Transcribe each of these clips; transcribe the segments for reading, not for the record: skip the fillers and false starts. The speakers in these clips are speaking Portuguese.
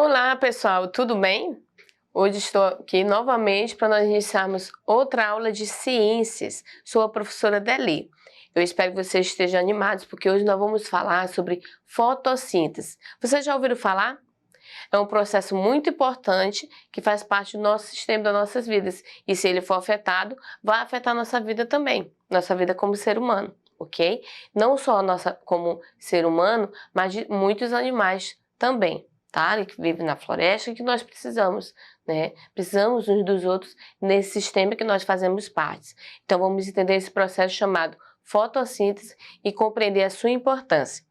Olá pessoal, tudo bem? Hoje estou aqui novamente para nós iniciarmos outra aula de ciências. Sou a professora Deli. Eu espero que vocês estejam animados porque hoje nós vamos falar sobre fotossíntese. Vocês já ouviram falar? É um processo muito importante que faz parte do nosso sistema, das nossas vidas. E se ele for afetado, vai afetar a nossa vida também, nossa vida como ser humano, ok? Não só a nossa como ser humano, mas de muitos animais também, tá? Que vivem na floresta e que nós precisamos, né? Precisamos uns dos outros nesse sistema que nós fazemos parte. Então vamos entender esse processo chamado fotossíntese e compreender a sua importância.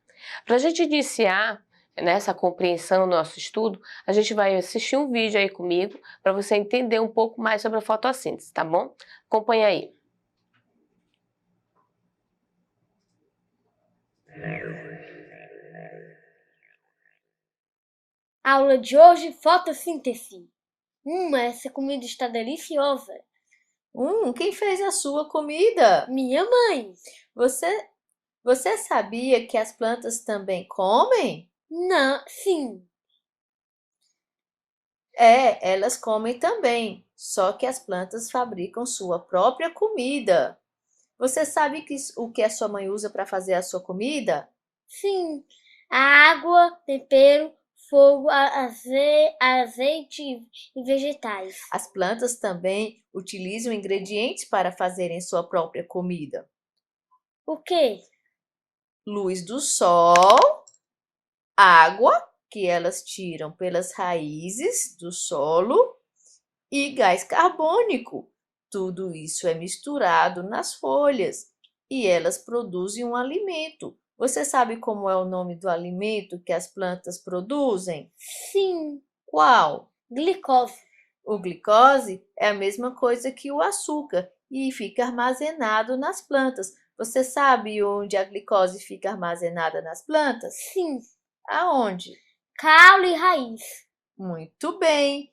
Para a gente iniciar nessa compreensão do nosso estudo, a gente vai assistir um vídeo aí comigo para você entender um pouco mais sobre a fotossíntese, tá bom? Acompanha aí. Aula de hoje, fotossíntese. Essa comida está deliciosa. Quem fez a sua comida? Minha mãe. Você sabia que as plantas também comem? Não, sim. Elas comem também, só que as plantas fabricam sua própria comida. Você sabe o que a sua mãe usa para fazer a sua comida? Sim. Água, tempero, fogo, azeite e vegetais. As plantas também utilizam ingredientes para fazerem sua própria comida. O quê? Luz do sol, água, que elas tiram pelas raízes do solo, e gás carbônico. Tudo isso é misturado nas folhas e elas produzem um alimento. Você sabe como é o nome do alimento que as plantas produzem? Sim. Qual? Glicose. O glicose é a mesma coisa que o açúcar e fica armazenado nas plantas. Você sabe onde a glicose fica armazenada nas plantas? Sim. Aonde? Caule e raiz. Muito bem.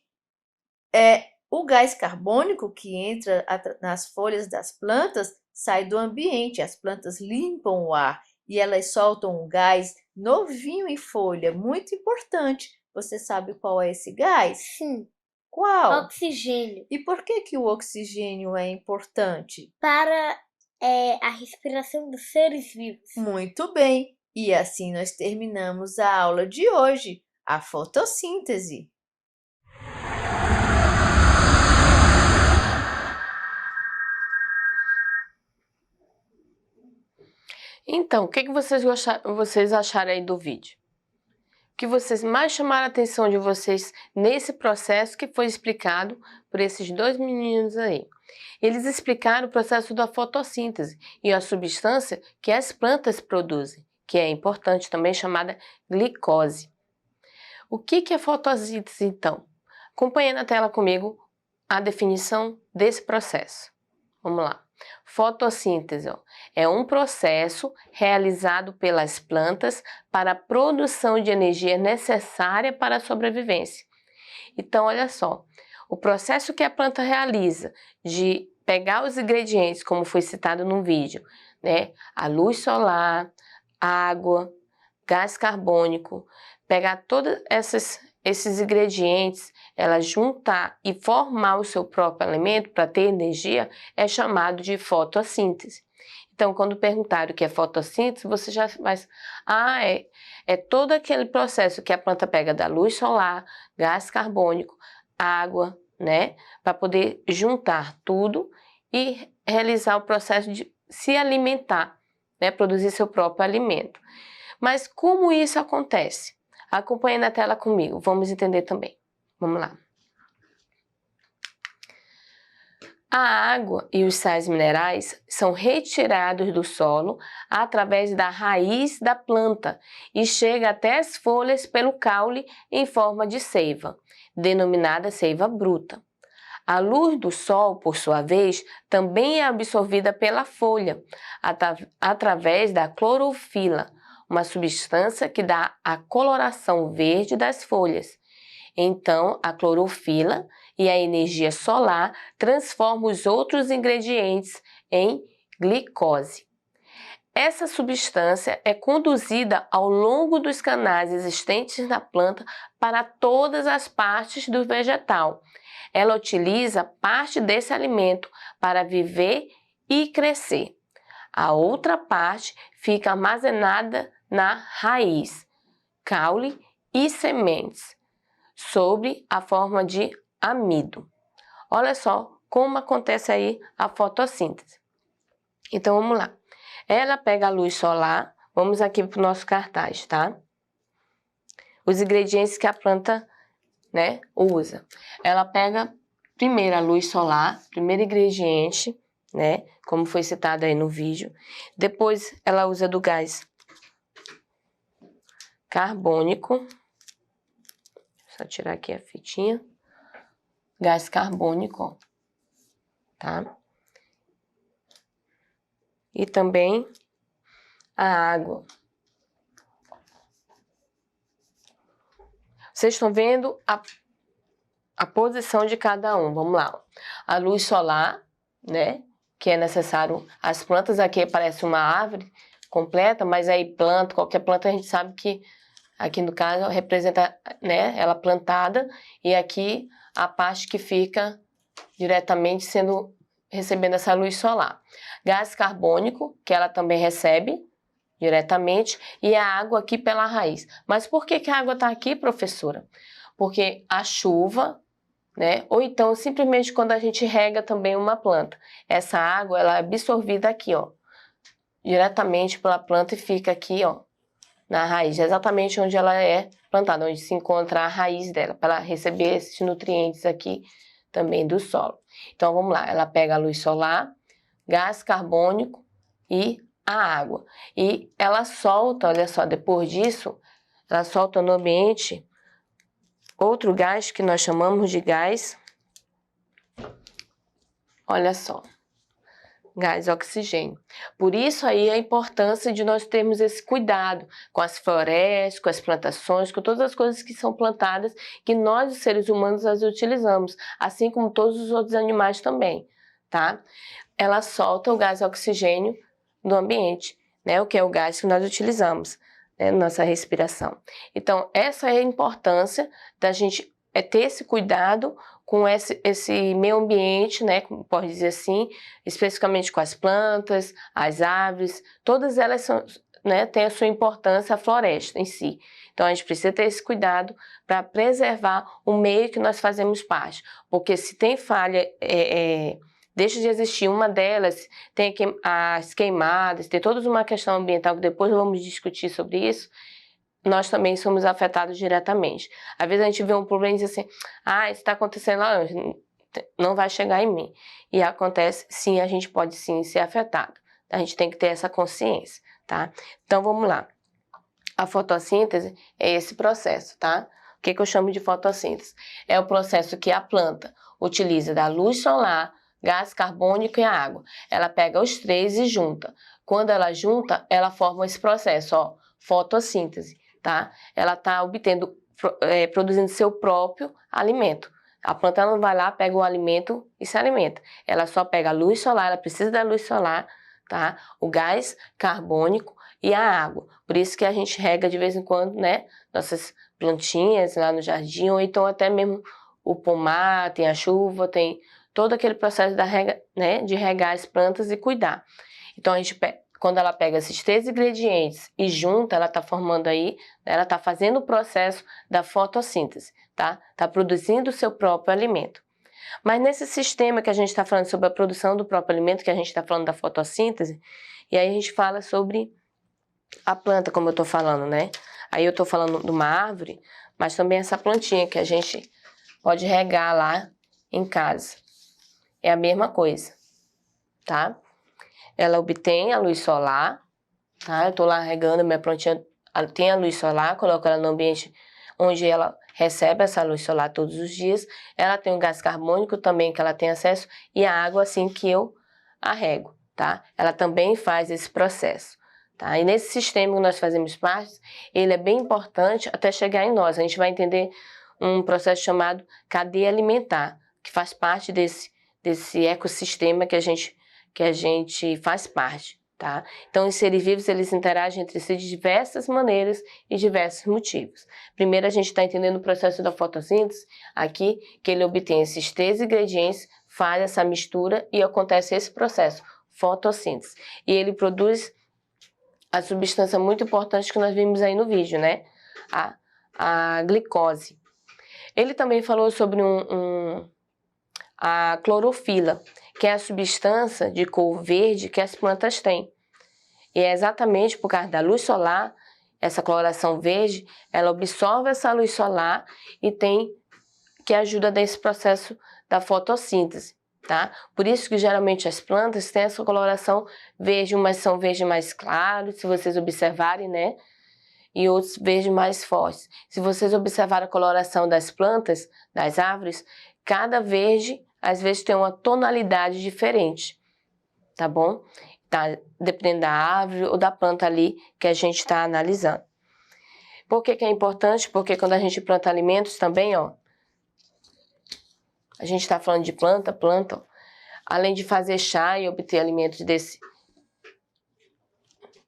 O gás carbônico que entra nas folhas das plantas sai do ambiente. As plantas limpam o ar e elas soltam um gás novinho em folha, muito importante. Você sabe qual é esse gás? Sim. Qual? Oxigênio. E por que o oxigênio é importante? Para a respiração dos seres vivos. Muito bem. E assim nós terminamos a aula de hoje, a fotossíntese. Então, o que vocês acharam aí do vídeo? O que vocês mais chamaram a atenção de vocês nesse processo que foi explicado por esses dois meninos aí? Eles explicaram o processo da fotossíntese e a substância que as plantas produzem, que é importante também, chamada glicose. O que é fotossíntese, então? Acompanhe na tela comigo a definição desse processo. Vamos lá. Fotossíntese é um processo realizado pelas plantas para a produção de energia necessária para a sobrevivência. Então, olha só, o processo que a planta realiza de pegar os ingredientes, como foi citado no vídeo, né? A luz solar, água, gás carbônico, pegar todos esses ingredientes, ela juntar e formar o seu próprio alimento para ter energia, é chamado de fotossíntese. Então, quando perguntaram o que é fotossíntese, você já vai... é todo aquele processo que a planta pega da luz solar, gás carbônico, água, né? Para poder juntar tudo e realizar o processo de se alimentar, né? Produzir seu próprio alimento. Mas como isso acontece? Acompanhe na tela comigo, vamos entender também. Vamos lá. A água e os sais minerais são retirados do solo através da raiz da planta e chega até as folhas pelo caule em forma de seiva, denominada seiva bruta. A luz do sol, por sua vez, também é absorvida pela folha, através da clorofila, uma substância que dá a coloração verde das folhas. Então, a clorofila e a energia solar transformam os outros ingredientes em glicose. Essa substância é conduzida ao longo dos canais existentes na planta para todas as partes do vegetal. Ela utiliza parte desse alimento para viver e crescer. A outra parte fica armazenada na raiz, caule e sementes, sob a forma de amido. Olha só como acontece aí a fotossíntese. Então vamos lá. Ela pega a luz solar, vamos aqui para o nosso cartaz, tá? Os ingredientes que a planta, né, usa. Ela pega primeiro a luz solar, primeiro ingrediente, né, como foi citado aí no vídeo. Depois ela usa do gás carbônico. Só tirar aqui a fitinha. Gás carbônico, ó, tá? E também a água. Vocês estão vendo a posição de cada um. Vamos lá. A luz solar, né? Que é necessário. As plantas aqui parece uma árvore completa, mas aí planta, qualquer planta a gente sabe que aqui no caso representa, né? Ela plantada e aqui a parte que fica diretamente recebendo essa luz solar. Gás carbônico, que ela também recebe diretamente, e a água aqui pela raiz. Mas por que a água está aqui, professora? Porque a chuva, né? Ou então simplesmente quando a gente rega também uma planta. Essa água ela é absorvida aqui, ó, diretamente pela planta e fica aqui, ó, na raiz, exatamente onde ela é plantada, onde se encontra a raiz dela, para ela receber esses nutrientes aqui também do solo. Então vamos lá, ela pega a luz solar, gás carbônico e a água. E ela solta, olha só, depois disso, ela solta no ambiente outro gás que nós chamamos de gás, olha só, gás oxigênio. Por isso aí a importância de nós termos esse cuidado com as florestas, com as plantações, com todas as coisas que são plantadas, que nós, os seres humanos, as utilizamos, assim como todos os outros animais também, tá? Ela solta o gás oxigênio no ambiente, né? O que é o gás que nós utilizamos, né? Nossa respiração. Então, essa é a importância da gente ter esse cuidado com esse meio ambiente, né? Pode dizer assim, especificamente com as plantas, as árvores, todas elas são, né, têm a sua importância, a floresta em si. Então, a gente precisa ter esse cuidado para preservar o meio que nós fazemos parte, porque se tem falha, deixa de existir uma delas, tem as queimadas, tem toda uma questão ambiental que depois vamos discutir sobre isso, nós também somos afetados diretamente. Às vezes a gente vê um problema e diz assim, isso está acontecendo lá, não vai chegar em mim. E acontece, sim, a gente pode sim ser afetado. A gente tem que ter essa consciência, tá? Então vamos lá. A fotossíntese é esse processo, tá? O que eu chamo de fotossíntese? É o processo que a planta utiliza da luz solar, gás carbônico e a água. Ela pega os três e junta. Quando ela junta, ela forma esse processo, ó, fotossíntese, tá? Ela está produzindo seu próprio alimento. A planta não vai lá, pega o alimento e se alimenta. Ela só pega a luz solar, ela precisa da luz solar, tá? O gás carbônico e a água. Por isso que a gente rega de vez em quando, né? Nossas plantinhas lá no jardim, ou então até mesmo o pomar, tem a chuva, tem todo aquele processo da rega, né, de regar as plantas e cuidar. Então, quando ela pega esses três ingredientes e junta, ela está formando aí, ela está fazendo o processo da fotossíntese, tá? Está produzindo o seu próprio alimento. Mas nesse sistema que a gente está falando sobre a produção do próprio alimento, que a gente está falando da fotossíntese, e aí a gente fala sobre a planta, como eu estou falando, né? Aí eu estou falando de uma árvore, mas também essa plantinha que a gente pode regar lá em casa. É a mesma coisa, tá? Ela obtém a luz solar, tá? Eu tô lá regando, minha plantinha tem a luz solar, coloco ela no ambiente onde ela recebe essa luz solar todos os dias. Ela tem o gás carbônico também, que ela tem acesso, e a água assim que eu a rego, tá? Ela também faz esse processo, tá? E nesse sistema que nós fazemos parte, ele é bem importante até chegar em nós. A gente vai entender um processo chamado cadeia alimentar, que faz parte desse ecossistema que a gente faz parte, tá? Então, os seres vivos, eles interagem entre si de diversas maneiras e diversos motivos. Primeiro, a gente está entendendo o processo da fotossíntese, aqui, que ele obtém esses 3 ingredientes, faz essa mistura e acontece esse processo, fotossíntese. E ele produz a substância muito importante que nós vimos aí no vídeo, né? A glicose. Ele também falou sobre a clorofila, que é a substância de cor verde que as plantas têm. E é exatamente por causa da luz solar, essa coloração verde, ela absorve essa luz solar e que ajuda nesse processo da fotossíntese, tá? Por isso que geralmente as plantas têm essa coloração verde, umas são verde mais claro, se vocês observarem, né? E outros verde mais fortes. Se vocês observarem a coloração das plantas, das árvores, cada verde às vezes tem uma tonalidade diferente, tá bom? Tá, dependendo da árvore ou da planta ali que a gente está analisando. Por que é importante? Porque quando a gente planta alimentos também, ó, a gente está falando de planta, ó, além de fazer chá e obter alimentos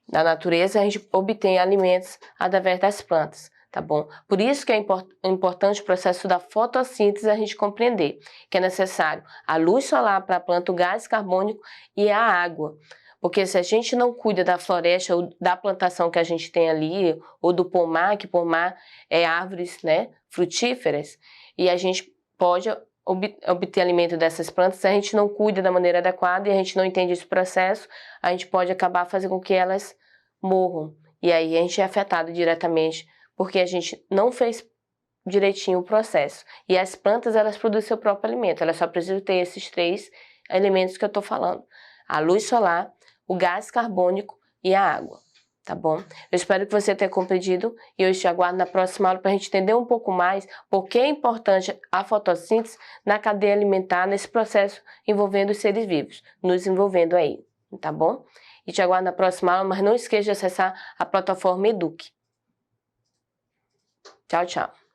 da natureza, a gente obtém alimentos através das plantas, tá bom? Por isso que é importante o processo da fotossíntese a gente compreender, que é necessário a luz solar para a planta, o gás carbônico e a água. Porque se a gente não cuida da floresta ou da plantação que a gente tem ali, ou do pomar, que pomar é árvores, né, frutíferas, e a gente pode obter alimento dessas plantas, se a gente não cuida da maneira adequada e a gente não entende esse processo, a gente pode acabar fazendo com que elas morram. E aí a gente é afetado diretamente, porque a gente não fez direitinho o processo. E as plantas, elas produzem seu próprio alimento, elas só precisam ter esses 3 elementos que eu estou falando. A luz solar, o gás carbônico e a água, tá bom? Eu espero que você tenha compreendido e eu te aguardo na próxima aula para a gente entender um pouco mais por que é importante a fotossíntese na cadeia alimentar, nesse processo envolvendo os seres vivos, nos envolvendo aí, tá bom? E te aguardo na próxima aula, mas não esqueça de acessar a plataforma Eduque. Tchau, tchau.